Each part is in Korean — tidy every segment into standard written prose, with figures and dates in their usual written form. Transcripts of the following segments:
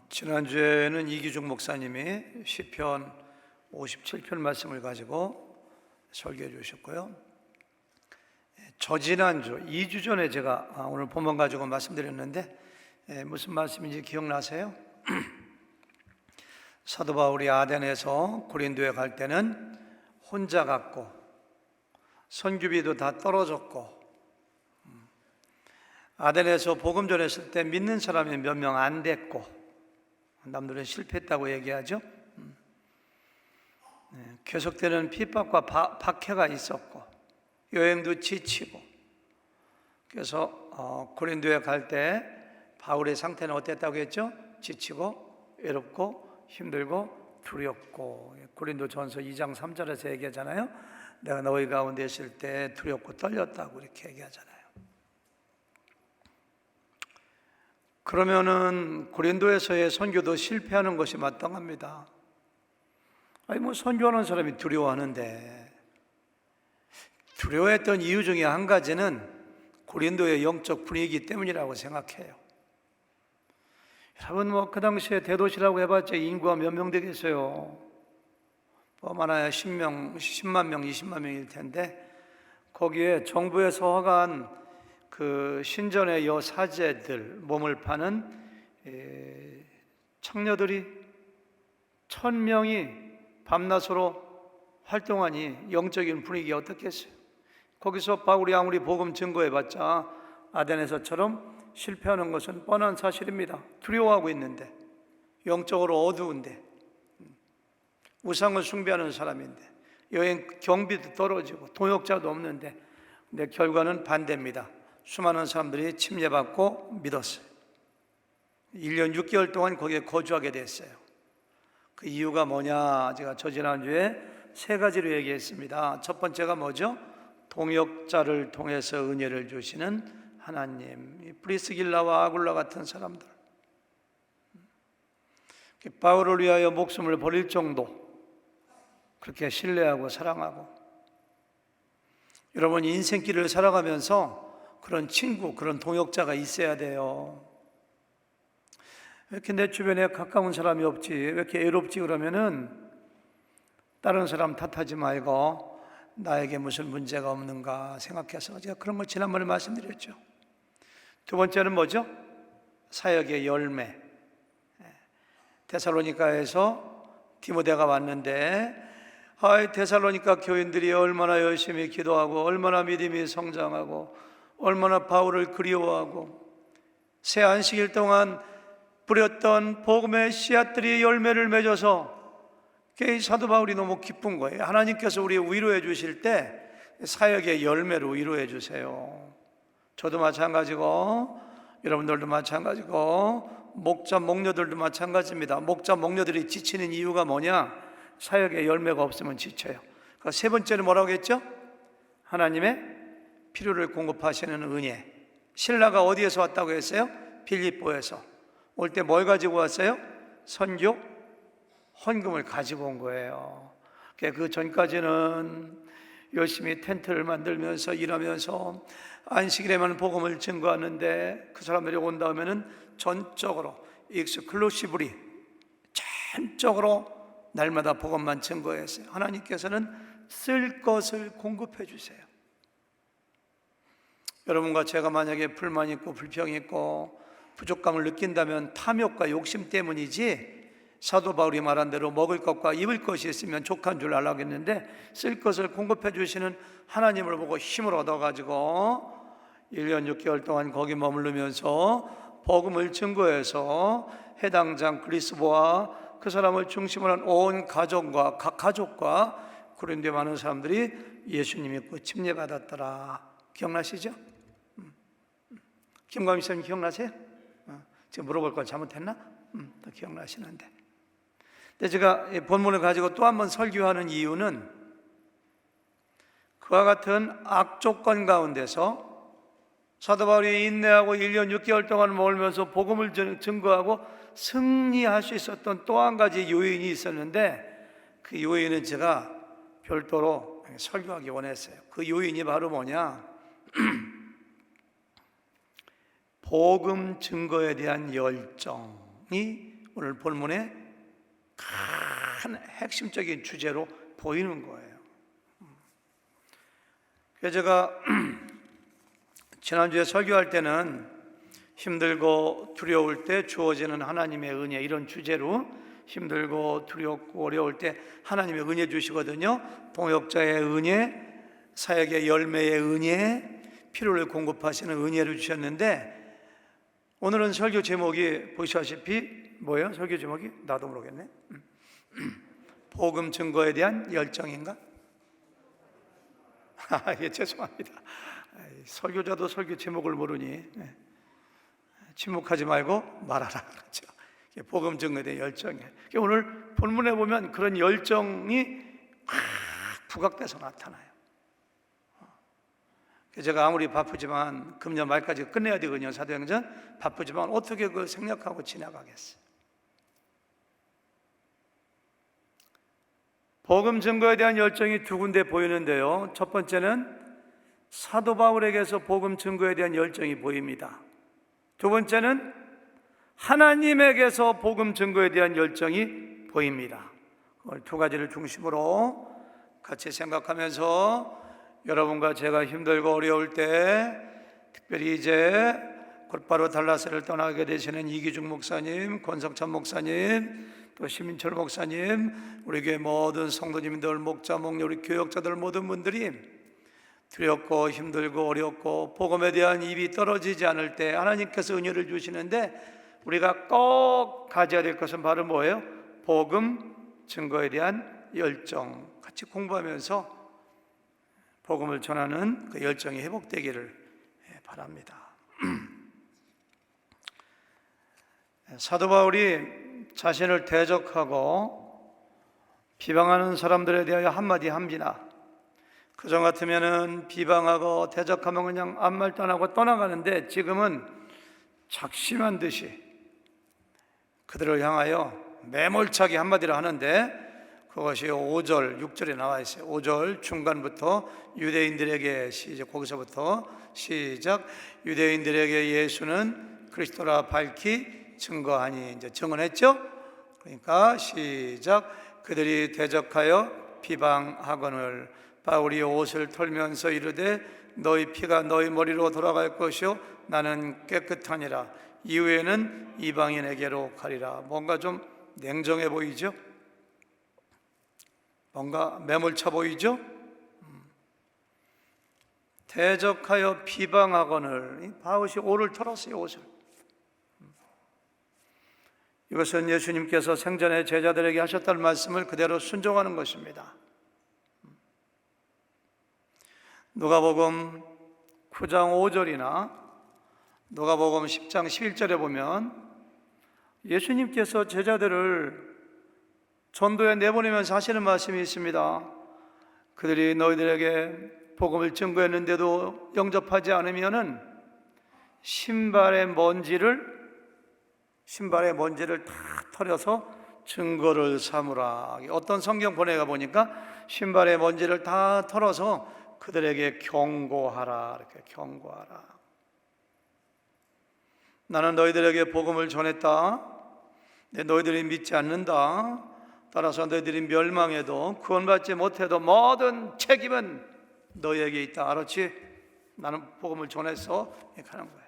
지난주에는 이기중 목사님이 시편 57편 말씀을 가지고 설교해 주셨고요. 저지난주 2주 전에 제가 오늘 본문 가지고 말씀드렸는데 무슨 말씀인지 기억나세요? 사도 바울이 아덴에서 고린도에 갈 때는 혼자 갔고 선교비도 다 떨어졌고 아덴에서 복음 전했을 때 믿는 사람이 몇 명 안 됐고 남들은 실패했다고 얘기하죠. 계속되는 핍박과 박해가 있었고 여행도 지치고 그래서 고린도에 갈 때 바울의 상태는 어땠다고 했죠? 지치고 외롭고 힘들고 두렵고 고린도 전서 2장 3절에서 얘기하잖아요. 내가 너희 가운데 있을 때 두렵고 떨렸다고 이렇게 얘기하잖아요. 그러면은 고린도에서의 선교도 실패하는 것이 마땅합니다. 선교하는 사람이 두려워하는데 두려워했던 이유 중에 한 가지는 고린도의 영적 분위기 때문이라고 생각해요. 여러분 그 당시에 대도시라고 해봤자 인구가 몇 명 되겠어요? 많아야 10만 명, 20만 명일 텐데 거기에 정부에서 허가한 그 신전의 여사제들 몸을 파는 창녀들이 1000명이 밤낮으로 활동하니 영적인 분위기가 어떻겠어요? 거기서 바울이 아무리 복음 증거해봤자 아덴에서처럼 실패하는 것은 뻔한 사실입니다. 두려워하고 있는데 영적으로 어두운데 우상을 숭배하는 사람인데 여행 경비도 떨어지고 동역자도 없는데 근데 결과는 반대입니다. 수많은 사람들이 침례받고 믿었어요. 1년 6개월 동안 거기에 거주하게 됐어요. 그 이유가 뭐냐? 제가 저지난주에 3가지로 얘기했습니다. 첫 번째가 뭐죠? 동역자를 통해서 은혜를 주시는 하나님, 프리스길라와 아굴라 같은 사람들, 바울을 위하여 목숨을 버릴 정도 그렇게 신뢰하고 사랑하고, 여러분 인생길을 살아가면서 그런 친구, 그런 동역자가 있어야 돼요. 왜 이렇게 내 주변에 가까운 사람이 없지? 왜 이렇게 외롭지? 그러면은 다른 사람 탓하지 말고 나에게 무슨 문제가 없는가 생각해서 제가 그런 걸 지난번에 말씀드렸죠. 두 번째는 뭐죠? 사역의 열매. 데살로니가에서 디모데가 왔는데 데살로니가 교인들이 얼마나 열심히 기도하고 얼마나 믿음이 성장하고 얼마나 바울을 그리워하고 새 안식일 동안 뿌렸던 복음의 씨앗들이 열매를 맺어서 사도 바울이 너무 기쁜 거예요. 하나님께서 우리 위로해 주실 때 사역의 열매로 위로해 주세요. 저도 마찬가지고 여러분들도 마찬가지고 목자 목녀들도 마찬가지입니다. 목자 목녀들이 지치는 이유가 뭐냐? 사역의 열매가 없으면 지쳐요. 그러니까 세 번째는 뭐라고 했죠? 하나님의 필요를 공급하시는 은혜. 신라가 어디에서 왔다고 했어요? 빌립보에서. 올 때 뭘 가지고 왔어요? 선교 헌금을 가지고 온 거예요. 그 전까지는 열심히 텐트를 만들면서 일하면서 안식일에만 복음을 증거하는데 그 사람들이 온 다음에는 전적으로 익스클루시브리 전적으로 날마다 복음만 증거했어요. 하나님께서는 쓸 것을 공급해 주세요. 여러분과 제가 만약에 불만 있고 불평이 있고 부족감을 느낀다면 탐욕과 욕심 때문이지 사도 바울이 말한 대로 먹을 것과 입을 것이 있으면 족한 줄 알라고 했는데 쓸 것을 공급해 주시는 하나님을 보고 힘을 얻어가지고 1년 6개월 동안 거기 머무르면서 복음을 증거해서 해당장 그리스도와 그 사람을 중심으로 한 온 가정과 각 가족과 고린도에 많은 사람들이 예수님 믿고 침례받았더라. 기억나시죠? 김광희 선생님 기억나세요? 제가 물어볼 걸 잘못했나? 또 기억나시는데. 근데 제가 본문을 가지고 또 한 번 설교하는 이유는 그와 같은 악조건 가운데서 사도 바울이 인내하고 1년 6개월 동안 머물면서 복음을 증거하고 승리할 수 있었던 또 한 가지 요인이 있었는데, 그 요인은 제가 별도로 설교하기 원했어요. 그 요인이 바로 뭐냐? 복음 증거에 대한 열정이 오늘 본문의 큰 핵심적인 주제로 보이는 거예요. 그래서 제가 지난주에 설교할 때는 힘들고 두려울 때 주어지는 하나님의 은혜, 이런 주제로 힘들고 두렵고 어려울 때 하나님의 은혜 주시거든요. 동역자의 은혜, 사역의 열매의 은혜, 필요를 공급하시는 은혜를 주셨는데, 오늘은 설교 제목이 보시다시피 뭐예요? 설교 제목이? 나도 모르겠네. 복음 증거에 대한 열정인가? 예, 죄송합니다. 설교자도 설교 제목을 모르니 침묵하지 말고 말하라 그렇죠. 복음 증거에 대한 열정이에요. 오늘 본문에 보면 그런 열정이 확 부각돼서 나타나요. 제가 아무리 바쁘지만 금년 말까지 끝내야 되거든요. 사도행전 바쁘지만 어떻게 그걸 생략하고 지나가겠어요. 복음 증거에 대한 열정이 두 군데 보이는데요. 첫 번째는 사도 바울에게서 복음 증거에 대한 열정이 보입니다. 두 번째는 하나님에게서 복음 증거에 대한 열정이 보입니다. 오늘 두 가지를 중심으로 같이 생각하면서 여러분과 제가 힘들고 어려울 때, 특별히 이제 곧바로 달라스를 떠나게 되시는 이기중 목사님, 권석찬 목사님, 또 시민철 목사님, 우리 교회 모든 성도님들, 목자, 목녀, 우리 교역자들 모든 분들이 두렵고 힘들고 어렵고 복음에 대한 입이 떨어지지 않을 때 하나님께서 은혜를 주시는데, 우리가 꼭 가져야 될 것은 바로 뭐예요? 복음 증거에 대한 열정. 같이 공부하면서 복음을 전하는 그 열정이 회복되기를 바랍니다. 사도 바울이 자신을 대적하고 비방하는 사람들에 대하여 한마디 합니다. 그전 같으면은 비방하고 대적하면 그냥 아무 말도 안 하고 떠나가는데, 지금은 작심한 듯이 그들을 향하여 매몰차게 한마디를 하는데, 그것이 5절, 6절에 나와 있어요. 5절 중간부터 유대인들에게 거기서부터 시작. 유대인들에게 예수는 그리스도라 밝히 증거하니, 이제 증언했죠. 그러니까 시작. 그들이 대적하여 비방하거늘 바울이 옷을 털면서 이르되 너희 피가 너희 머리로 돌아갈 것이요 나는 깨끗하니라. 이후에는 이방인에게로 가리라. 뭔가 좀 냉정해 보이죠? 뭔가 매몰차 보이죠? 대적하여 비방하거늘, 바울이 옷을 털었어요. 옷을. 이것은 예수님께서 생전에 제자들에게 하셨던 말씀을 그대로 순종하는 것입니다. 누가복음 9장 5절이나 누가복음 10장 11절에 보면 예수님께서 제자들을 전도에 내보내면서 하시는 말씀이 있습니다. 그들이 너희들에게 복음을 증거했는데도 영접하지 않으면은 신발의 먼지를 다 털어서 증거를 삼으라. 어떤 성경 번역에 보니까 신발의 먼지를 다 털어서 그들에게 경고하라. 이렇게 경고하라. 나는 너희들에게 복음을 전했다. 근데 너희들이 믿지 않는다. 따라서 너희들이 멸망해도 구원받지 못해도 모든 책임은 너희에게 있다. 알았지? 나는 복음을 전했어. 이렇게 하는 거예요.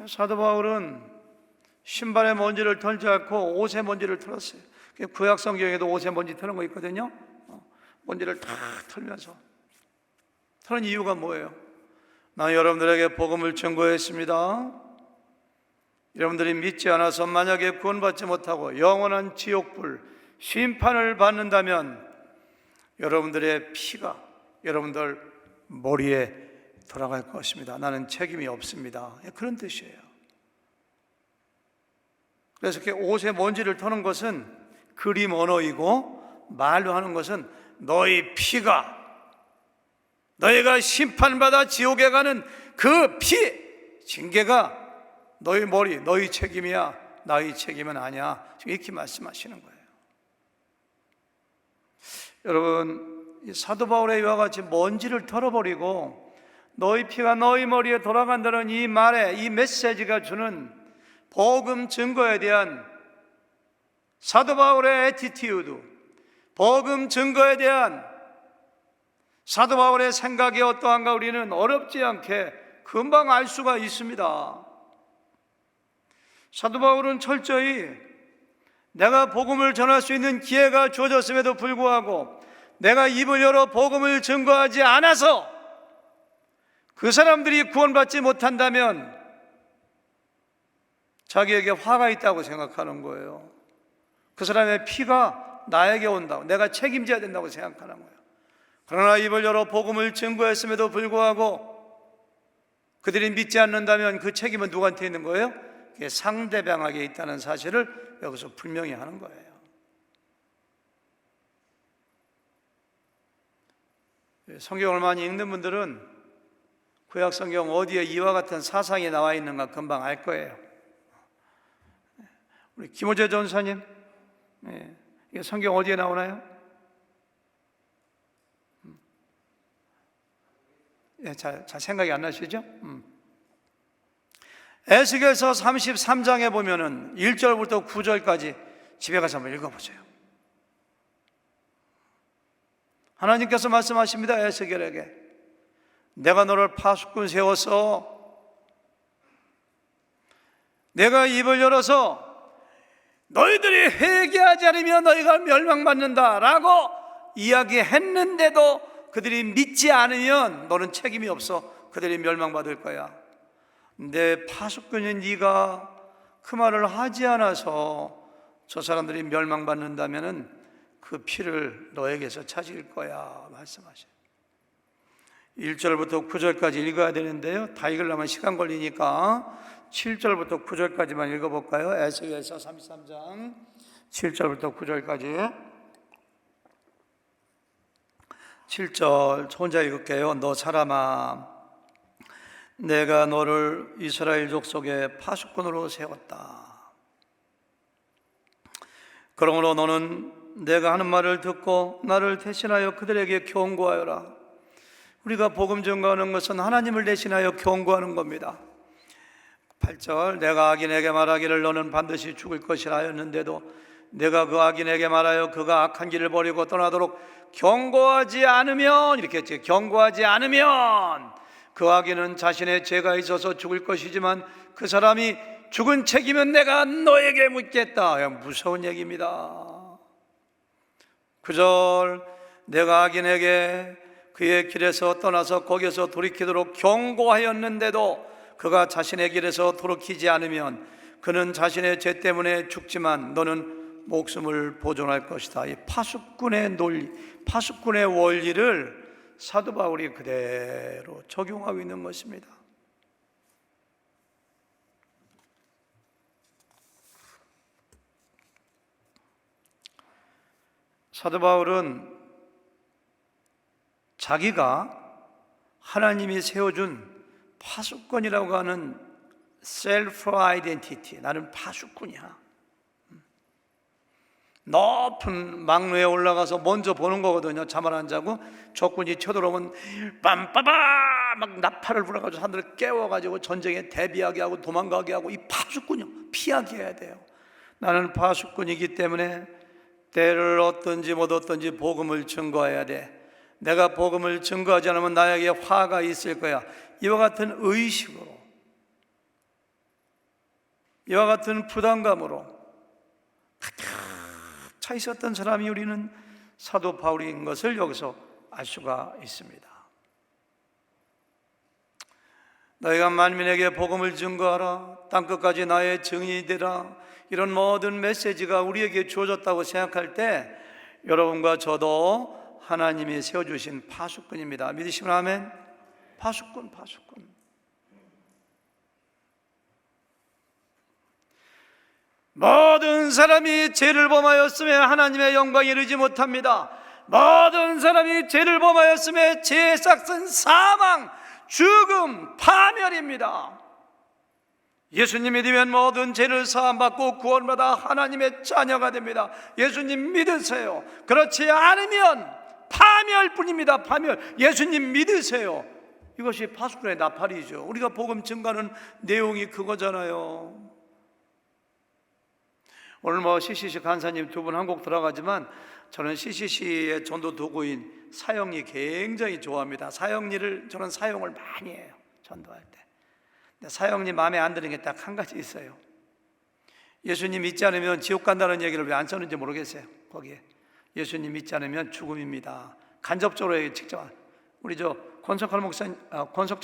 사도 바울은 신발의 먼지를 털지 않고 옷의 먼지를 털었어요. 구약 성경에도 옷의 먼지 털는 거 있거든요. 먼지를 다 털면서. 털는 이유가 뭐예요? 나 여러분들에게 복음을 증거했습니다. 여러분들이 믿지 않아서 만약에 구원받지 못하고 영원한 지옥불 심판을 받는다면 여러분들의 피가 여러분들 머리에 돌아갈 것입니다. 나는 책임이 없습니다. 그런 뜻이에요. 그래서 이렇게 옷에 먼지를 터는 것은 그림 언어이고, 말로 하는 것은 너희 피가, 너희가 심판받아 지옥에 가는 그 피, 징계가 너희 머리, 너희 책임이야. 나의 책임은 아니야. 지금 이렇게 말씀하시는 거예요. 여러분, 이 사도 바울의 이와 같이 먼지를 털어버리고 너희 피가 너희 머리에 돌아간다는 이 말에, 이 메시지가 주는 복음 증거에 대한 사도 바울의 애티튜드, 복음 증거에 대한 사도 바울의 생각이 어떠한가 우리는 어렵지 않게 금방 알 수가 있습니다. 사도 바울은 철저히 내가 복음을 전할 수 있는 기회가 주어졌음에도 불구하고 내가 입을 열어 복음을 증거하지 않아서 그 사람들이 구원받지 못한다면 자기에게 화가 있다고 생각하는 거예요. 그 사람의 피가 나에게 온다고, 내가 책임져야 된다고 생각하는 거예요. 그러나 입을 열어 복음을 증거했음에도 불구하고 그들이 믿지 않는다면 그 책임은 누구한테 있는 거예요? 그게 상대방에게 있다는 사실을 여기서 분명히 하는 거예요. 성경을 많이 읽는 분들은 구약 성경 어디에 이와 같은 사상이 나와 있는가 금방 알 거예요. 우리 김호재 전사님, 이게 성경 어디에 나오나요? 잘 생각이 안 나시죠? 에스겔서 33장에 보면은 1절부터 9절까지 집에 가서 한번 읽어보세요. 하나님께서 말씀하십니다. 에스겔에게 내가 너를 파수꾼 세워서 내가 입을 열어서 너희들이 회개하지 않으면 너희가 멸망받는다 라고 이야기했는데도 그들이 믿지 않으면 너는 책임이 없어. 그들이 멸망받을 거야. 내 파수꾼인 네가 그 말을 하지 않아서 저 사람들이 멸망받는다면 그 피를 너에게서 찾을 거야 말씀하셔요. 1절부터 9절까지 읽어야 되는데요, 다 읽으려면 시간 걸리니까 7절부터 9절까지만 읽어볼까요? 에스겔서 33장 7절부터 9절까지. 7절 혼자 읽을게요. 너 사람아, 내가 너를 이스라엘 족속의 파수꾼으로 세웠다. 그러므로 너는 내가 하는 말을 듣고 나를 대신하여 그들에게 경고하여라. 우리가 복음 전가하는 것은 하나님을 대신하여 경고하는 겁니다. 8절 내가 악인에게 말하기를 너는 반드시 죽을 것이라 하였는데도 내가 그 악인에게 말하여 그가 악한 길을 버리고 떠나도록 경고하지 않으면, 이렇게 했지, 경고하지 않으면 그 악인은 자신의 죄가 있어서 죽을 것이지만 그 사람이 죽은 책임은 내가 너에게 묻겠다. 무서운 얘기입니다. 9절 내가 악인에게 그의 길에서 떠나서 거기에서 돌이키도록 경고하였는데도 그가 자신의 길에서 돌이키지 않으면 그는 자신의 죄 때문에 죽지만 너는 목숨을 보존할 것이다. 이 파수꾼의 논리, 파수꾼의 원리를 사도 바울이 그대로 적용하고 있는 것입니다. 사도 바울은 자기가 하나님이 세워준 파수꾼이라고 하는 셀프 아이덴티티, 나는 파수꾼이야, 높은 망루에 올라가서 먼저 보는 거거든요. 잠을 안 자고 적군이 쳐들어오면 빰빠바 막 나팔을 불어가지고 사람들을 깨워가지고 전쟁에 대비하게 하고 도망가게 하고, 이 파수꾼이요, 피하게 해야 돼요. 나는 파수꾼이기 때문에 때를 얻든지 못 얻든지 복음을 증거해야 돼. 내가 복음을 증거하지 않으면 나에게 화가 있을 거야. 이와 같은 의식으로, 이와 같은 부담감으로 가득 차 있었던 사람이 우리는 사도 바울인 것을 여기서 알 수가 있습니다. 너희가 만민에게 복음을 증거하라, 땅끝까지 나의 증인이 되라, 이런 모든 메시지가 우리에게 주어졌다고 생각할 때 여러분과 저도 하나님이 세워주신 파수꾼입니다. 믿으시면 아멘. 파수꾼. 모든 사람이 죄를 범하였음에 하나님의 영광에 이르지 못합니다. 모든 사람이 죄를 범하였음에 죄의 삭은 사망, 죽음, 파멸입니다. 예수님 믿으면 모든 죄를 사함받고 구원받아 하나님의 자녀가 됩니다. 예수님 믿으세요. 그렇지 않으면 파멸뿐입니다. 파멸. 예수님 믿으세요. 이것이 파수꾼의 나팔이죠. 우리가 복음 증가하는 내용이 그거잖아요. 오늘 CCC 간사님 두 분 한국 들어가지만 저는 CCC의 전도 도구인 사형리 굉장히 좋아합니다. 사형리를 저는 사용을 많이 해요, 전도할 때. 근데 사형리 마음에 안 드는 게 딱 한 가지 있어요. 예수님 믿지 않으면 지옥 간다는 얘기를 왜 안 썼는지 모르겠어요. 거기에 예수님 믿지 않으면 죽음입니다. 간접적으로 직접. 우리 권석철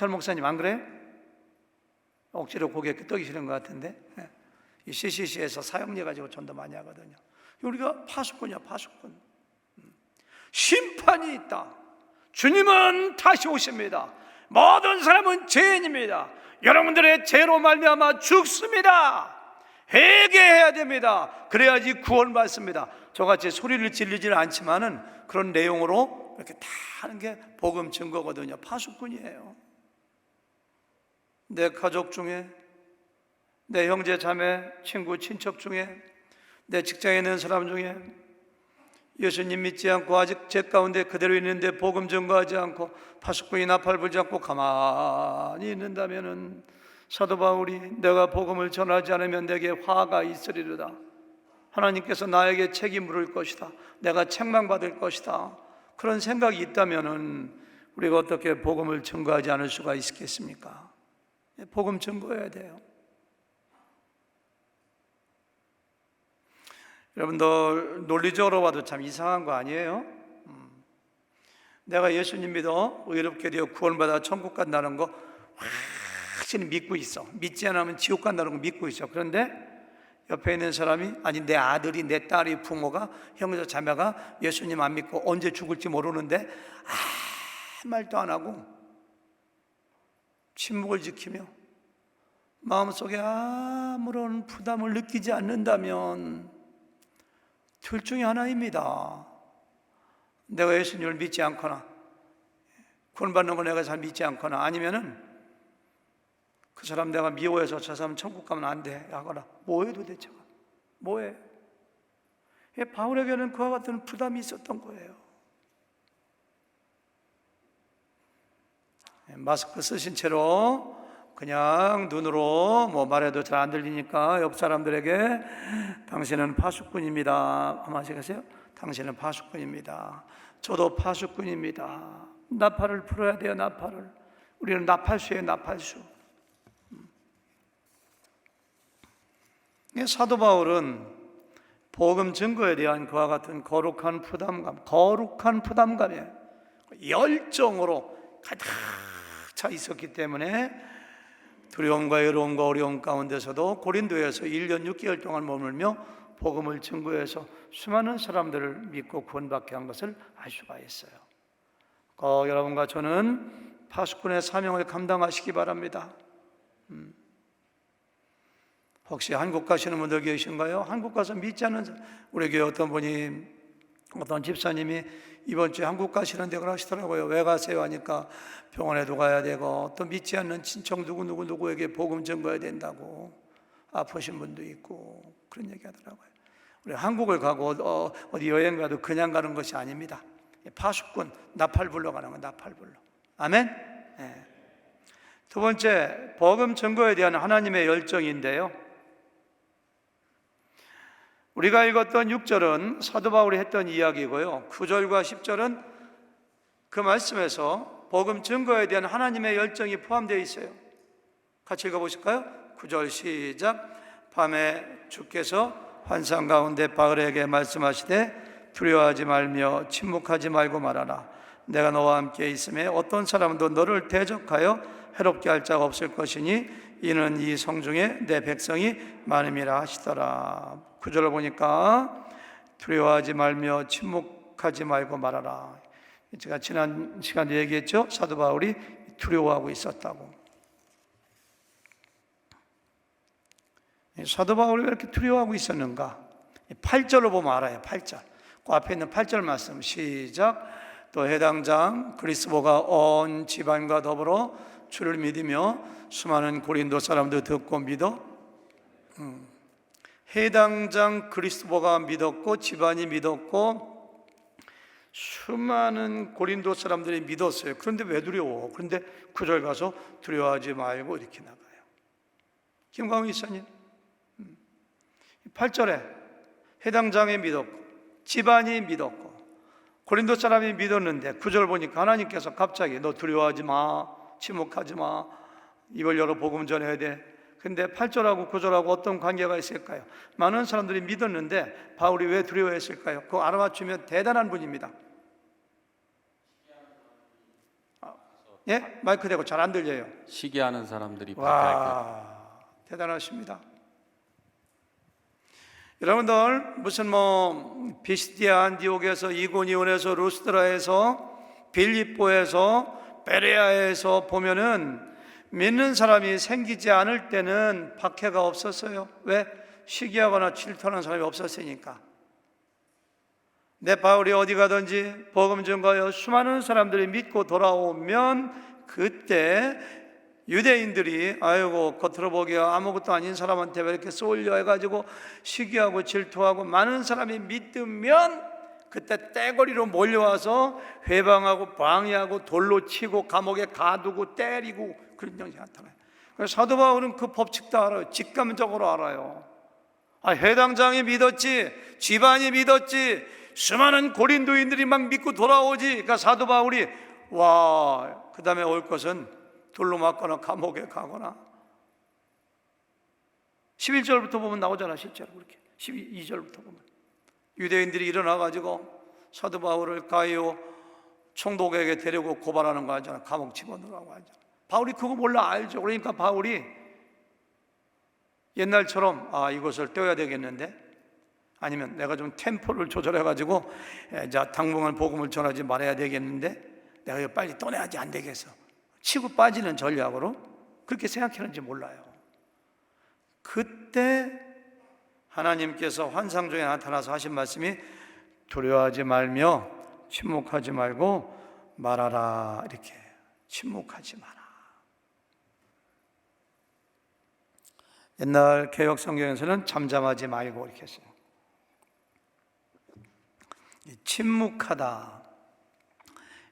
목사님 안 그래요? 억지로 고개 끄덕이시는 것 같은데. 이 CCC에서 사형리 가지고 전도 많이 하거든요. 우리가 파수꾼이야, 파수꾼. 심판이 있다. 주님은 다시 오십니다. 모든 사람은 죄인입니다. 여러분들의 죄로 말미암아 죽습니다. 회개해야 됩니다. 그래야지 구원받습니다. 저같이 소리를 지르지는 않지만은 그런 내용으로 이렇게 다 하는 게 복음 증거거든요. 파수꾼이에요. 내 가족 중에, 내 형제 자매, 친구, 친척 중에, 내 직장에 있는 사람 중에 예수님 믿지 않고 아직 죄 가운데 그대로 있는데 복음 증거하지 않고 파수꾼이 나팔 불지 않고 가만히 있는다면은 사도 바울이 내가 복음을 전하지 않으면 내게 화가 있으리로다. 하나님께서 나에게 책임 물을 것이다. 내가 책망받을 것이다. 그런 생각이 있다면은 우리가 어떻게 복음을 증거하지 않을 수가 있겠습니까? 복음 증거해야 돼요. 여러분들 논리적으로 봐도 참 이상한 거 아니에요? 내가 예수님 믿어 의롭게 되어 구원받아 천국 간다는 거 확실히 믿고 있어. 믿지 않으면 지옥 간다는 거 믿고 있어. 그런데 옆에 있는 사람이, 아니 내 아들이, 내 딸이, 부모가, 형제 자매가 예수님 안 믿고 언제 죽을지 모르는데 아무 말도 안 하고 침묵을 지키며 마음속에 아무런 부담을 느끼지 않는다면 둘 중에 하나입니다. 내가 예수님을 믿지 않거나 구원받는 걸 내가 잘 믿지 않거나, 아니면은 그 사람 내가 미워해서 저 사람 천국 가면 안 돼 하거나, 뭐해 도대체가? 뭐해? 바울에게는 그와 같은 부담이 있었던 거예요. 마스크 쓰신 채로 그냥 눈으로 말해도 잘 안 들리니까 옆 사람들에게 당신은 파수꾼입니다 한번 하시겠어요? 당신은 파수꾼입니다. 저도 파수꾼입니다. 나팔을 풀어야 돼요. 나팔을. 우리는 나팔수예요. 나팔수. 사도 바울은 복음 증거에 대한 그와 같은 거룩한 부담감에 열정으로 가득 차 있었기 때문에 두려움과 외로움과 어려움 가운데서도 고린도에서 1년 6개월 동안 머물며 복음을 증거해서 수많은 사람들을 믿고 구원받게 한 것을 알 수가 있어요. 여러분과 저는 파수꾼의 사명을 감당하시기 바랍니다. 혹시 한국 가시는 분들 계신가요? 한국 가서 믿지 않는 우리 교회 어떤 집사님이 이번 주에 한국 가시는데 그러시더라고요. 왜 가세요? 하니까 병원에도 가야 되고 또 믿지 않는 친척 누구에게 복음 전가해야 된다고, 아프신 분도 있고 그런 얘기 하더라고요. 우리 한국을 가고 어디 여행 가도 그냥 가는 것이 아닙니다. 파수꾼, 나팔 불러 가는 건 나팔 불러. 아멘? 네. 두 번째, 복음 전거에 대한 하나님의 열정인데요, 우리가 읽었던 6절은 사도 바울이 했던 이야기고요, 9절과 10절은 그 말씀에서 복음 증거에 대한 하나님의 열정이 포함되어 있어요. 같이 읽어보실까요? 9절 시작. 밤에 주께서 환상 가운데 바울에게 말씀하시되 두려워하지 말며 침묵하지 말고 말하라. 내가 너와 함께 있음에 어떤 사람도 너를 대적하여 해롭게 할 자가 없을 것이니 이는 이 성중에 내 백성이 많음이라 하시더라. 9절을 보니까 두려워하지 말며 침묵하지 말고 말하라. 제가 지난 시간에 얘기했죠. 사도 바울이 두려워하고 있었다고. 사도 바울이 왜 이렇게 두려워하고 있었는가? 8절로 보면 알아요. 8절. 그 앞에 있는 8절 말씀 시작. 또 해당 장 그리스도가 온 집안과 더불어 주를 믿으며 수많은 고린도 사람도 듣고 믿어 해당장 그리스도가 믿었고 집안이 믿었고 수많은 고린도 사람들이 믿었어요. 그런데 왜 두려워? 그런데 9절 가서 두려워하지 말고 이렇게 나가요. 김광희 이사님 8절에 해당장에 믿었고 집안이 믿었고 고린도 사람이 믿었는데 9절 보니까 하나님께서 갑자기 너 두려워하지 마, 침묵하지 마, 입을 열어 복음 전해야 돼. 근데 8절하고 9절하고 어떤 관계가 있을까요? 많은 사람들이 믿었는데 바울이 왜 두려워했을까요? 그거 알아맞추면 대단한 분입니다. 예? 마이크 대고 잘 안 들려요. 시기하는 사람들이 와, 대단하십니다. 여러분들 무슨 비시디아 안디옥에서 이고니온에서 루스드라에서 빌립보에서 베레아에서 보면은 믿는 사람이 생기지 않을 때는 박해가 없었어요. 왜? 시기하거나 질투하는 사람이 없었으니까. 내 바울이 어디 가든지 복음 전가하여 수많은 사람들이 믿고 돌아오면 그때 유대인들이 아이고 겉으로 보기야 아무것도 아닌 사람한테 왜 이렇게 쏠려 해가지고 시기하고 질투하고 많은 사람이 믿으면 그때 떼거리로 몰려와서 회방하고 방해하고 돌로 치고 감옥에 가두고 때리고 그런 정신이 나타나요. 그래서 사도 바울은 그 법칙도 알아요. 직감적으로 알아요. 해당장이 믿었지, 집안이 믿었지, 수많은 고린도인들이 막 믿고 돌아오지. 그러니까 사도 바울이 그 다음에 올 것은 돌로 맞거나 감옥에 가거나. 11절부터 보면 나오잖아. 실제로 그렇게 12절부터 보면 유대인들이 일어나가지고 사도 바울을 가이오 총독에게 데리고 고발하는 거 알잖아. 감옥 집어넣으라고 하잖아. 바울이 그거 몰라 알죠. 그러니까 바울이 옛날처럼 이것을 떼어야 되겠는데, 아니면 내가 좀 템포를 조절해가지고 당분간 복음을 전하지 말아야 되겠는데 내가 이거 빨리 떠내야지 안 되겠어. 치고 빠지는 전략으로 그렇게 생각했는지 몰라요. 그때 하나님께서 환상 중에 나타나서 하신 말씀이 두려워하지 말며 침묵하지 말고 말하라. 이렇게 침묵하지 마라. 옛날 개역 성경에서는 잠잠하지 말고 이렇게 했어요. 침묵하다,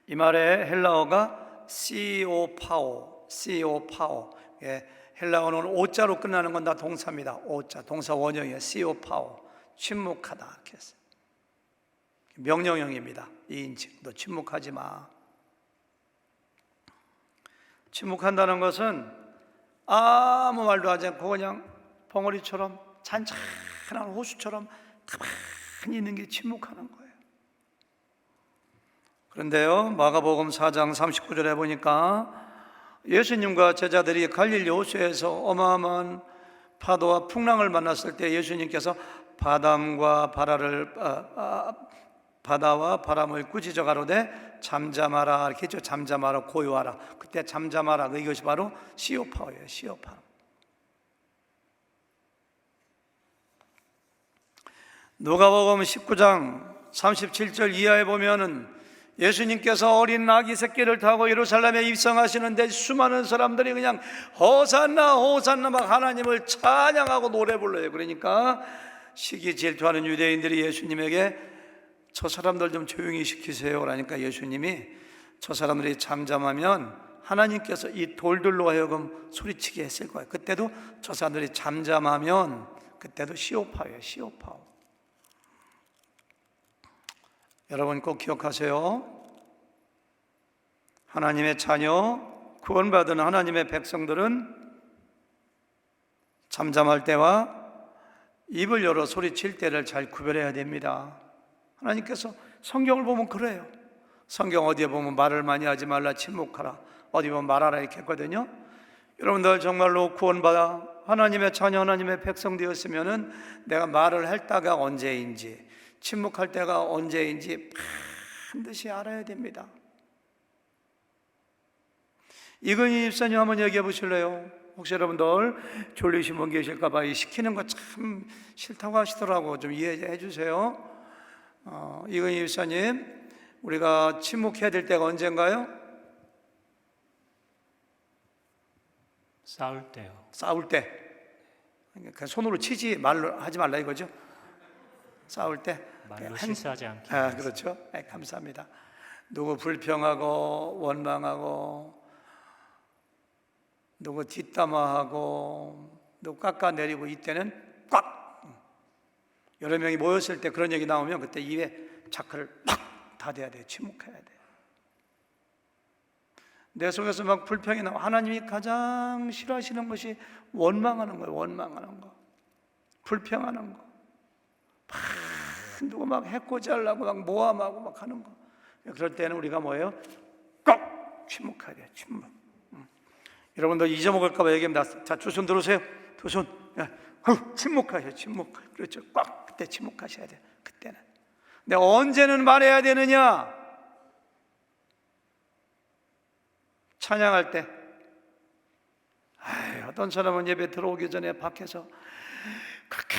이 말의 헬라어가 시오파오. 헬라어는 오자로 끝나는 건 다 동사입니다. 오자, 동사 원형이에요. 시오파오, 침묵하다 이렇게 했어요. 명령형입니다. 2인칭, 너 침묵하지 마. 침묵한다는 것은 아무 말도 하지 않고 그냥 벙어리처럼 잔잔한 호수처럼 가만히 있는 게 침묵하는 거예요. 그런데요, 마가복음 4장 39절에 보니까 예수님과 제자들이 갈릴리 호수에서 어마어마한 파도와 풍랑을 만났을 때 예수님께서 바다와 바람을 꾸짖어 가로되 잠잠하라 이렇게 했죠. 잠잠하라, 고요하라. 그때 잠잠하라, 이것이 바로 시오파오예요. 시오파오. 누가복음 19장 37절 이하에 보면은 예수님께서 어린 아기 새끼를 타고 예루살렘에 입성하시는데 수많은 사람들이 그냥 호산나 호산나 막 하나님을 찬양하고 노래 불러요. 그러니까 시기 질투하는 유대인들이 예수님에게 저 사람들 좀 조용히 시키세요 그러니까 예수님이 저 사람들이 잠잠하면 하나님께서 이 돌들로 하여금 소리치게 했을 거예요. 그때도 저 사람들이 잠잠하면 그때도 시오파예요. 시오파오. 여러분 꼭 기억하세요. 하나님의 자녀, 구원받은 하나님의 백성들은 잠잠할 때와 입을 열어 소리칠 때를 잘 구별해야 됩니다. 하나님께서 성경을 보면 그래요. 성경 어디에 보면 말을 많이 하지 말라, 침묵하라, 어디 보면 말하라 이렇게 했거든요. 여러분들 정말로 구원받아 하나님의 자녀, 하나님의 백성 되었으면은 내가 말을 할 때가 언제인지, 침묵할 때가 언제인지 반드시 알아야 됩니다. 이건희 집사님 한번 얘기해 보실래요? 혹시 여러분들 졸리신 분 계실까 봐 시키는 거 참 싫다고 하시더라고. 좀 이해해 주세요. 이건희 집사님, 우리가 침묵해야 될 때가 언젠가요? 싸울 때요. 싸울 때. 그러니까 손으로 치지 말로 하지 말라 이거죠. 싸울 때 말로 실수하지 않게. 그렇죠. 네, 감사합니다. 누구 불평하고 원망하고 누구 뒷담화하고 누구 깎아내리고 이때는 꽉 여러 명이 모였을 때 그런 얘기 나오면 그때 입에 자크를 팍 닫아야 돼요. 침묵해야 돼요. 내 속에서 막 불평이 나고 하나님이 가장 싫어하시는 것이 원망하는 거예요. 원망하는 거, 불평하는 거, 막 누구 막 해코지 하려고 막 모함하고 막 하는 거. 그럴 때는 우리가 뭐예요? 꼭 침묵해야 돼요. 침묵. 여러분도 잊어먹을까 봐 얘기합니다. 자, 두 손 들으세요. 두 손. 침묵하세요. 침묵. 그렇죠. 꽉 그때 침묵하셔야 돼요. 그때는. 근데 언제는 말해야 되느냐? 찬양할 때. 어떤 사람은 예배 들어오기 전에 밖에서 그렇게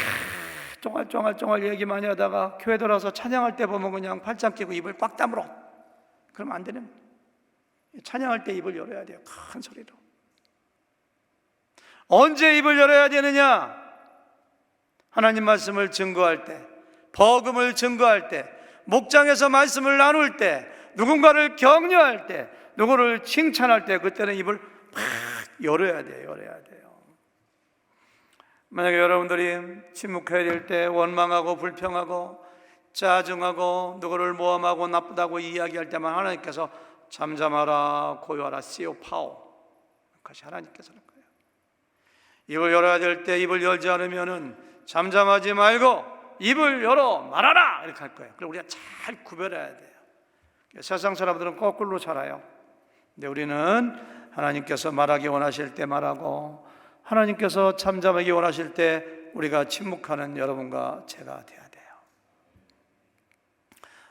쫑알쫑알 얘기 많이 하다가 교회 들어와서 찬양할 때 보면 그냥 팔짱 끼고 입을 꽉 다물어. 그러면 안 되는 거예요. 찬양할 때 입을 열어야 돼요. 큰 소리로. 언제 입을 열어야 되느냐? 하나님 말씀을 증거할 때, 복음을 증거할 때, 목장에서 말씀을 나눌 때, 누군가를 격려할 때, 누구를 칭찬할 때, 그때는 입을 팍 열어야 돼요. 열어야 돼요. 만약에 여러분들이 침묵해야 될 때 원망하고 불평하고 짜증하고 누구를 모함하고 나쁘다고 이야기할 때만 하나님께서 잠잠하라, 고요하라, 씨오 파오. 그것이 하나님께서 하는 거예요. 입을 열어야 될 때 입을 열지 않으면은 잠잠하지 말고 입을 열어 말하라 이렇게 할 거예요. 그리고 우리가 잘 구별해야 돼요. 세상 사람들은 거꾸로 살아요. 근데 우리는 하나님께서 말하기 원하실 때 말하고 하나님께서 잠잠하기 원하실 때 우리가 침묵하는 여러분과 제가 돼야 돼요.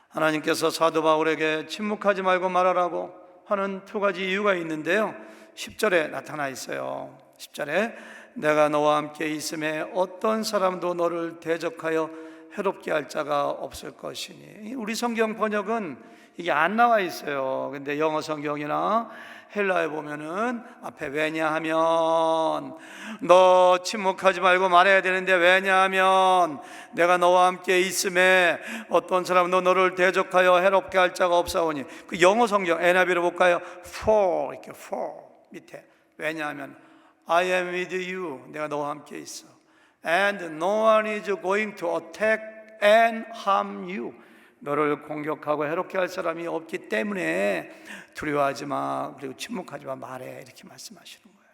하나님께서 사도 바울에게 침묵하지 말고 말하라고 하는 두 가지 이유가 있는데요, 10절에 나타나 있어요. 10절에 내가 너와 함께 있음에 어떤 사람도 너를 대적하여 해롭게 할 자가 없을 것이니. 우리 성경 번역은 이게 안 나와 있어요. 근데 영어 성경이나 헬라에 보면은 앞에 왜냐하면, 너 침묵하지 말고 말해야 되는데 왜냐하면 내가 너와 함께 있음에 어떤 사람도 너를 대적하여 해롭게 할 자가 없사오니. 그 영어 성경 NIV로 볼까요? For 이렇게 for 밑에 왜냐하면 I am with you, 내가 너와 함께 있어. And no one is going to attack and harm you. 너를 공격하고 해롭게 할 사람이 없기 때문에 두려워하지 마, 그리고 침묵하지 마, 말해, 이렇게 말씀하시는 거예요.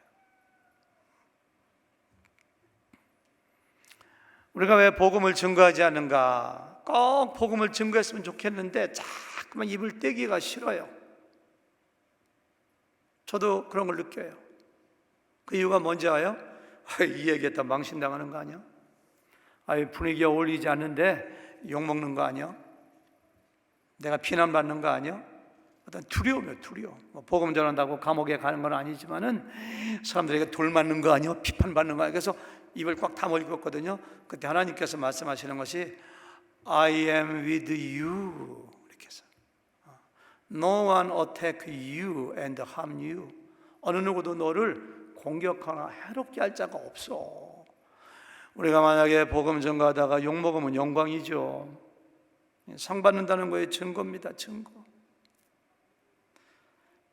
우리가 왜 복음을 증거하지 않는가? 꼭 복음을 증거했으면 좋겠는데 자꾸만 입을 떼기가 싫어요. 저도 그런 걸 느껴요. 그 이유가 뭔지 알아요? 이 얘기했다 망신당하는 거 아니야? 분위기가 어울리지 않는데 욕먹는 거 아니야? 내가 비난받는 거 아니야? 어떤 두려움이에요. 두려움. 복음 전한다고 감옥에 가는 건 아니지만은 사람들에게 돌 맞는 거 아니야? 비판받는 거 아니야? 그래서 입을 꽉 다물고 있거든요. 그때 하나님께서 말씀하시는 것이 I am with you 이렇게 해서 No one attack you and harm you. 어느 누구도 너를 공격하거나 해롭게 할 자가 없어. 우리가 만약에 복음 전가하다가 욕먹으면 영광이죠. 상 받는다는 거에 증거입니다. 증거.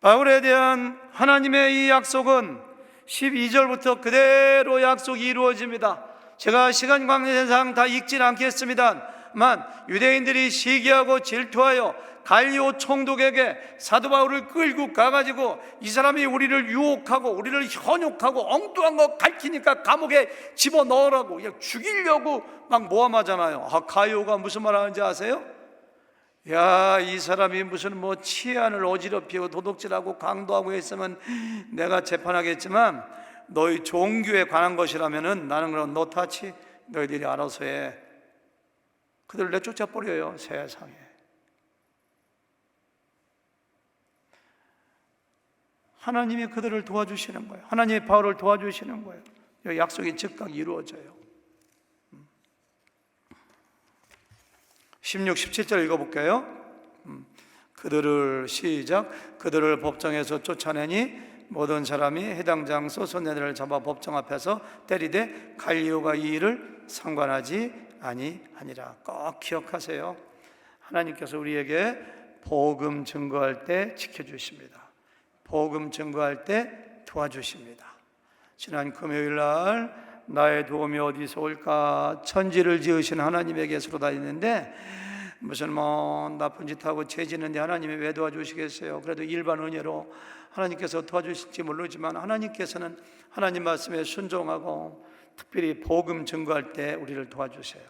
바울에 대한 하나님의 이 약속은 12절부터 그대로 약속이 이루어집니다. 제가 시간 관계상 다 읽진 않겠습니다만 유대인들이 시기하고 질투하여 갈리오 총독에게 사도 바울을 끌고 가가지고 이 사람이 우리를 유혹하고 우리를 현혹하고 엉뚱한 거 가르치니까 감옥에 집어넣으라고 그냥 죽이려고 막 모함하잖아요. 가이오가 무슨 말 하는지 아세요? 야, 이 사람이 무슨 뭐 치안을 어지럽히고 도둑질하고 강도하고 했으면 내가 재판하겠지만 너희 종교에 관한 것이라면은 나는 그럼 노타치, 너희들이 알아서 해. 그들을 내쫓아 버려요. 세상에. 하나님이 그들을 도와주시는 거예요. 하나님이 바울을 도와주시는 거예요. 약속이 즉각 이루어져요. 16, 17절 읽어볼게요. 그들을 시작. 그들을 법정에서 쫓아내니 모든 사람이 해당 장소 손해들을 잡아 법정 앞에서 때리되 갈리오가 이 일을 상관하지 아니하니라. 꼭 기억하세요. 하나님께서 우리에게 복음 증거할 때 지켜주십니다. 복음 증거할 때 도와주십니다. 지난 금요일 날 나의 도움이 어디서 올까? 천지를 지으신 하나님에게서로 다니는데 무슨 나쁜 짓 하고 죄 짓는데 하나님이 왜 도와주시겠어요? 그래도 일반 은혜로 하나님께서 도와주실지 모르지만 하나님께서는 하나님 말씀에 순종하고 특별히 복음 증거할 때 우리를 도와주세요.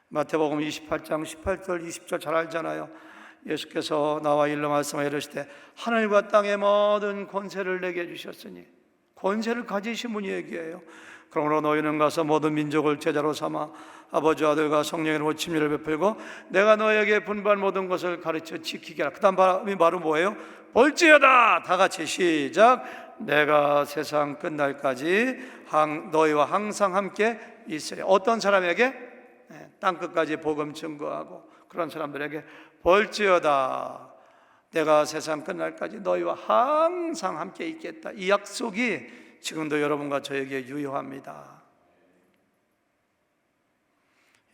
마태복음 28장 18절 20절 잘 알잖아요. 예수께서 나와 일러 말씀하여 이르시되 하늘과 땅의 모든 권세를 내게 주셨으니, 권세를 가지신 분이 얘기해요. 그러므로 너희는 가서 모든 민족을 제자로 삼아 아버지 아들과 성령으로 침례를 베풀고 내가 너에게 분부한 모든 것을 가르쳐 지키게 하라. 그 다음 말은 뭐예요? 볼지어다. 다 같이 시작. 내가 세상 끝날까지 너희와 항상 함께 있으리. 어떤 사람에게? 땅끝까지 복음 증거하고 그런 사람들에게 볼지어다. 내가 세상 끝날까지 너희와 항상 함께 있겠다. 이 약속이 지금도 여러분과 저에게 유효합니다.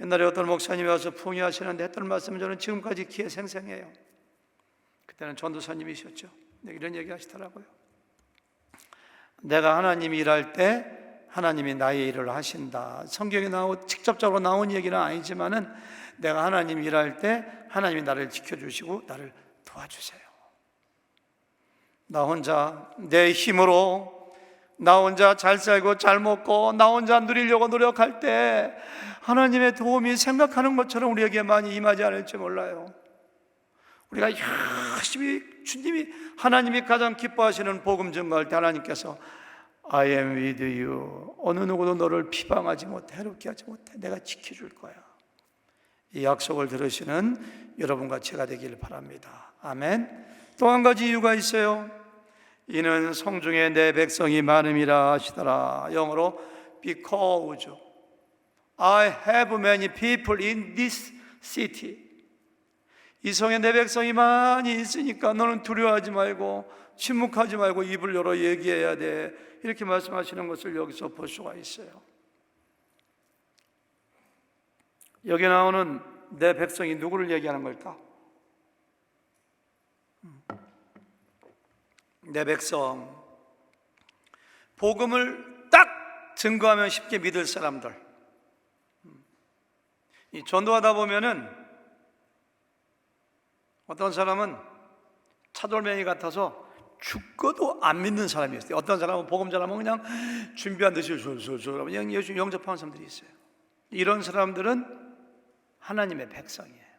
옛날에 어떤 목사님이 와서 풍요하시는데 했던 말씀은 저는 지금까지 귀에 생생해요. 그때는 전도사님이셨죠. 이런 얘기 하시더라고요. 내가 하나님이 일할 때 하나님이 나의 일을 하신다. 성경에 직접적으로 나온 얘기는 아니지만은 내가 하나님 일할 때 하나님이 나를 지켜주시고 나를 도와주세요. 나 혼자 내 힘으로 나 혼자 잘 살고 잘 먹고 나 혼자 누리려고 노력할 때 하나님의 도움이 생각하는 것처럼 우리에게 많이 임하지 않을지 몰라요. 우리가 열심히 주님이 하나님이 가장 기뻐하시는 복음 증거할 때 하나님께서 I am with you. 어느 누구도 너를 비방하지 못해, 해롭게 하지 못해. 내가 지켜줄 거야. 이 약속을 들으시는 여러분과 제가 되길 바랍니다. 아멘. 또 한 가지 이유가 있어요. 이는 성중에 내 백성이 많음이라 하시더라. 영어로 because I have many people in this city. 이 성에 내 백성이 많이 있으니까 너는 두려워하지 말고 침묵하지 말고 입을 열어 얘기해야 돼. 이렇게 말씀하시는 것을 여기서 볼 수가 있어요. 여기 나오는 내 백성이 누구를 얘기하는 걸까? 내 백성, 복음을 딱 증거하면 쉽게 믿을 사람들. 이 전도하다 보면은 어떤 사람은 차돌맹이 같아서 죽어도 안 믿는 사람이 있어요. 어떤 사람은 복음 전하면 그냥 준비한 듯이 그냥 열심히 영접하는 사람들이 있어요. 이런 사람들은 하나님의 백성이에요.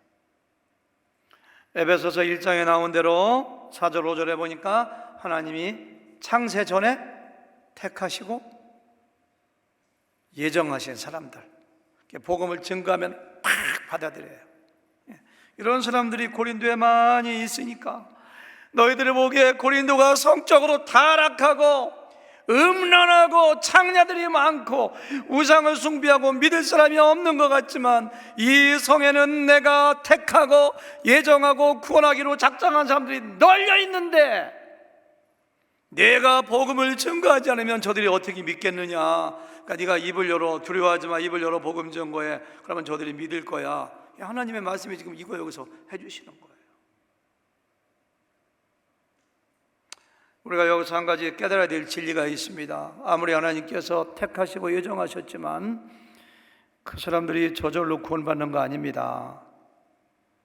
에베소서 1장에 나온 대로 4절 5절에 보니까 하나님이 창세 전에 택하시고 예정하신 사람들, 복음을 증거하면 팍 받아들여요. 이런 사람들이 고린도에 많이 있으니까 너희들이 보기에 고린도가 성적으로 타락하고 음란하고 창녀들이 많고 우상을 숭배하고 믿을 사람이 없는 것 같지만 이 성에는 내가 택하고 예정하고 구원하기로 작정한 사람들이 널려 있는데 내가 복음을 증거하지 않으면 저들이 어떻게 믿겠느냐. 그러니까 네가 입을 열어, 두려워하지 마, 입을 열어 복음 증거해. 그러면 저들이 믿을 거야. 하나님의 말씀이 지금 이거 여기서 해주시는 거예요. 우리가 여기서 한 가지 깨달아야 될 진리가 있습니다. 아무리 하나님께서 택하시고 예정하셨지만 그 사람들이 저절로 구원받는 거 아닙니다.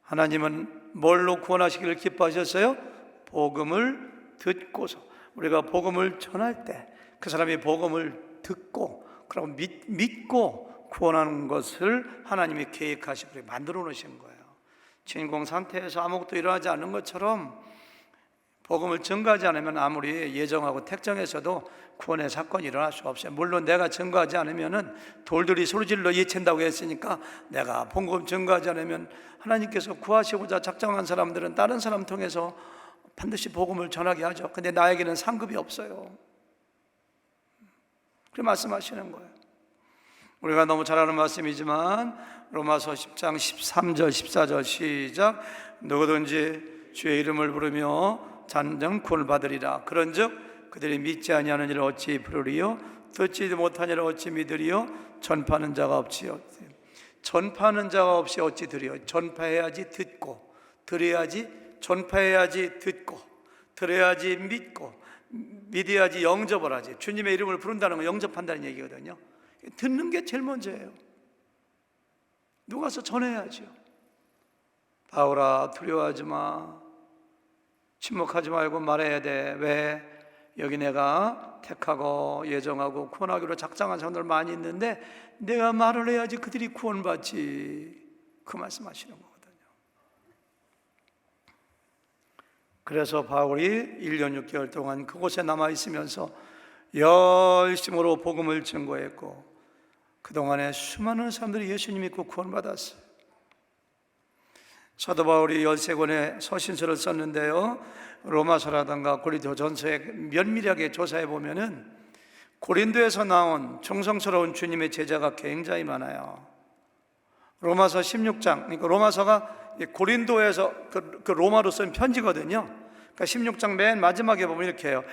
하나님은 뭘로 구원하시기를 기뻐하셨어요? 복음을 듣고서. 우리가 복음을 전할 때 그 사람이 복음을 듣고 그리고 믿고 구원하는 것을 하나님이 계획하시고 만들어 놓으신 거예요. 진공 상태에서 아무것도 일어나지 않는 것처럼 복음을 증거하지 않으면 아무리 예정하고 택정해서도 구원의 사건이 일어날 수 없어요. 물론 내가 증거하지 않으면 돌들이 소리질러 예친다고 했으니까 내가 복음 증거하지 않으면 하나님께서 구하시고자 작정한 사람들은 다른 사람 통해서 반드시 복음을 전하게 하죠. 근데 나에게는 상급이 없어요. 그렇게 말씀하시는 거예요. 우리가 너무 잘 아는 말씀이지만 로마서 10장 13절 14절 시작. 누구든지 주의 이름을 부르며 잔정 구원을 받으리라. 그런즉 그들이 믿지 아니하는 이를 어찌 부르리요? 듣지 못한 이를 어찌 믿으리요? 전파하는 자가 없지요. 전파하는 자가 없이 어찌 들으리요? 전파해야지 듣고, 들어야지 전파해야지 듣고, 들어야지 믿고, 믿어야지 영접을 하지. 주님의 이름을 부른다는 건 영접한다는 얘기거든요. 듣는 게 제일 먼저예요. 누가서 전해야죠. 바울아, 두려워하지 마. 침묵하지 말고 말해야 돼. 왜? 여기 내가 택하고 예정하고 구원하기로 작정한 사람들 많이 있는데 내가 말을 해야지 그들이 구원받지. 그 말씀하시는 거거든요. 그래서 바울이 1년 6개월 동안 그곳에 남아있으면서 열심으로 복음을 증거했고 그동안에 수많은 사람들이 예수님 믿고 구원받았어요. 사도 바울이 13권의 서신서를 썼는데요, 로마서라든가 고린도전서에 면밀하게 조사해 보면은 고린도에서 나온 정성스러운 주님의 제자가 굉장히 많아요. 로마서 16장, 그러니까 로마서가 고린도에서 그 로마로 쓴 편지거든요. 그러니까 16장 맨 마지막에 보면 이렇게 해요.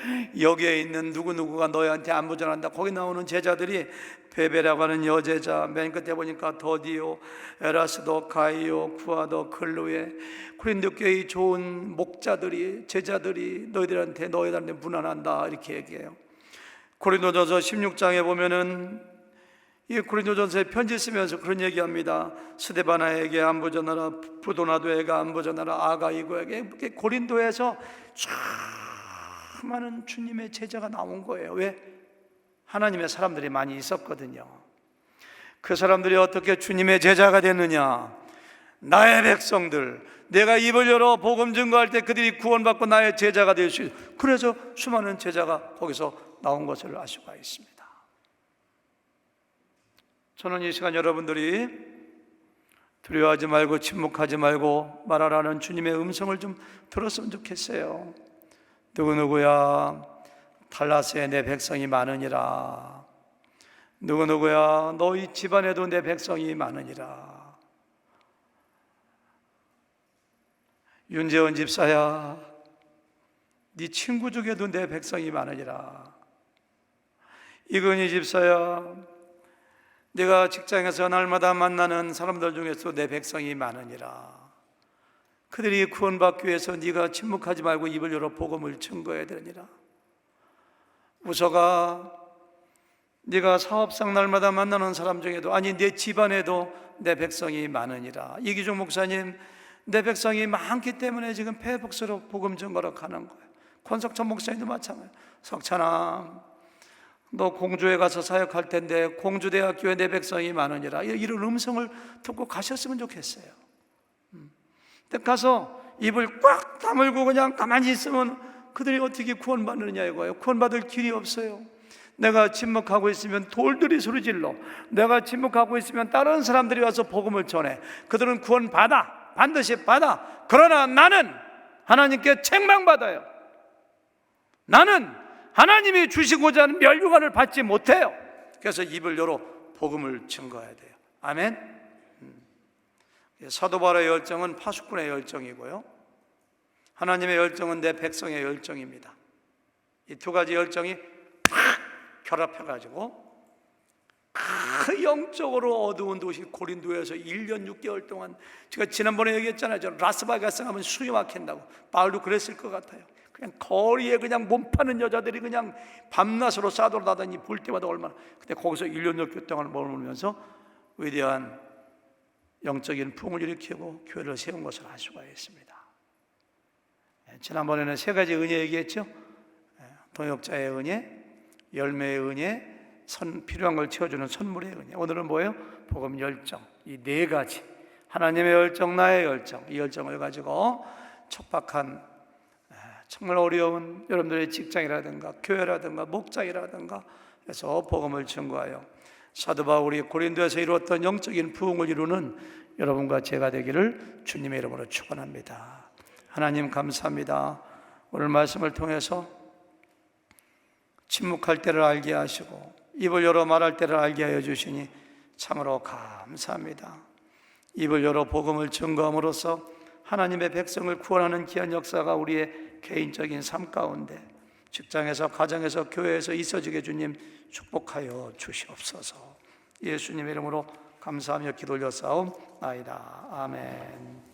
여기에 있는 누구누구가 너희한테 안부 전한다. 거기 나오는 제자들이 베베라고 하는 여제자, 맨 끝에 보니까 더디오, 에라스도, 가이오, 구아도, 클로에, 고린도 교회의 좋은 목자들이, 제자들이 너희들한테 무난한다 이렇게 얘기해요. 고린도전서 16장에 보면은 이 고린도전서에 편지 쓰면서 그런 얘기합니다. 스데바나에게 안부 전하라, 부도나도에게 안부 전하라, 아가이고에게. 고린도에서 수많은 주님의 제자가 나온 거예요. 왜? 하나님의 사람들이 많이 있었거든요. 그 사람들이 어떻게 주님의 제자가 됐느냐? 나의 백성들, 내가 입을 열어 복음 증거할 때 그들이 구원받고 나의 제자가 될 수 있어요. 그래서 수많은 제자가 거기서 나온 것을 알 수가 있습니다. 저는 이 시간 여러분들이 두려워하지 말고 침묵하지 말고 말하라는 주님의 음성을 좀 들었으면 좋겠어요. 누구누구야, 달라스에 내 백성이 많으니라. 누구누구야, 너희 집안에도 내 백성이 많으니라. 윤재원 집사야, 네 친구 중에도 내 백성이 많으니라. 이근희 집사야, 내가 직장에서 날마다 만나는 사람들 중에서 내 백성이 많으니라. 그들이 구원받기 위해서 네가 침묵하지 말고 입을 열어 복음을 증거해야 되니라. 우서가, 네가 사업상 날마다 만나는 사람 중에도, 아니 내 집안에도 내 백성이 많으니라. 이기종 목사님, 내 백성이 많기 때문에 지금 페북스로 복음 증거로 가는 거예요. 권석천 목사님도 마찬가지예요. 석찬아, 너 공주에 가서 사역할 텐데 공주대학교에 내 백성이 많으니라. 이런 음성을 듣고 가셨으면 좋겠어요. 근데 가서 입을 꽉 다물고 그냥 가만히 있으면 그들이 어떻게 구원받느냐 이거예요. 구원받을 길이 없어요. 내가 침묵하고 있으면 돌들이 소리질러. 내가 침묵하고 있으면 다른 사람들이 와서 복음을 전해. 그들은 구원받아, 반드시 받아. 그러나 나는 하나님께 책망받아요. 나는 하나님이 주시고자 하는 면류관을 받지 못해요. 그래서 입을 열어 복음을 증거해야 돼요. 아멘. 사도 바울의 열정은 파수꾼의 열정이고요, 하나님의 열정은 내 백성의 열정입니다. 이 두 가지 열정이 팍 결합해가지고 그 영적으로 어두운 도시 고린도에서 1년 6개월 동안, 제가 지난번에 얘기했잖아요. 저 라스베가스 가면 숨이 막힌다고. 바울도 그랬을 것 같아요. 그냥 거리에 그냥 몸 파는 여자들이 그냥 밤낮으로 싸돌아다니 볼 때마다 얼마나. 근데 거기서 1년 6개월 동안 머물면서 위대한 영적인 풍을 일으키고 교회를 세운 것을 알 수가 있습니다. 지난번에는 세 가지 은혜 얘기했죠. 동역자의 은혜, 열매의 은혜, 필요한 걸 채워주는 선물의 은혜. 오늘은 뭐예요? 복음 열정. 이 네 가지, 하나님의 열정, 나의 열정, 이 열정을 가지고 척박한, 정말 어려운 여러분들의 직장이라든가 교회라든가 목장이라든가 해서 복음을 증거하여 사도 바울이 고린도에서 이루었던 영적인 부흥을 이루는 여러분과 제가 되기를 주님의 이름으로 축원합니다. 하나님 감사합니다. 오늘 말씀을 통해서 침묵할 때를 알게 하시고 입을 열어 말할 때를 알게 하여 주시니 참으로 감사합니다. 입을 열어 복음을 증거함으로써 하나님의 백성을 구원하는 귀한 역사가 우리의 개인적인 삶 가운데, 직장에서, 가정에서, 교회에서 있어지게 주님 축복하여 주시옵소서. 예수님의 이름으로 감사하며 기도 올려 싸움나이다. 아멘.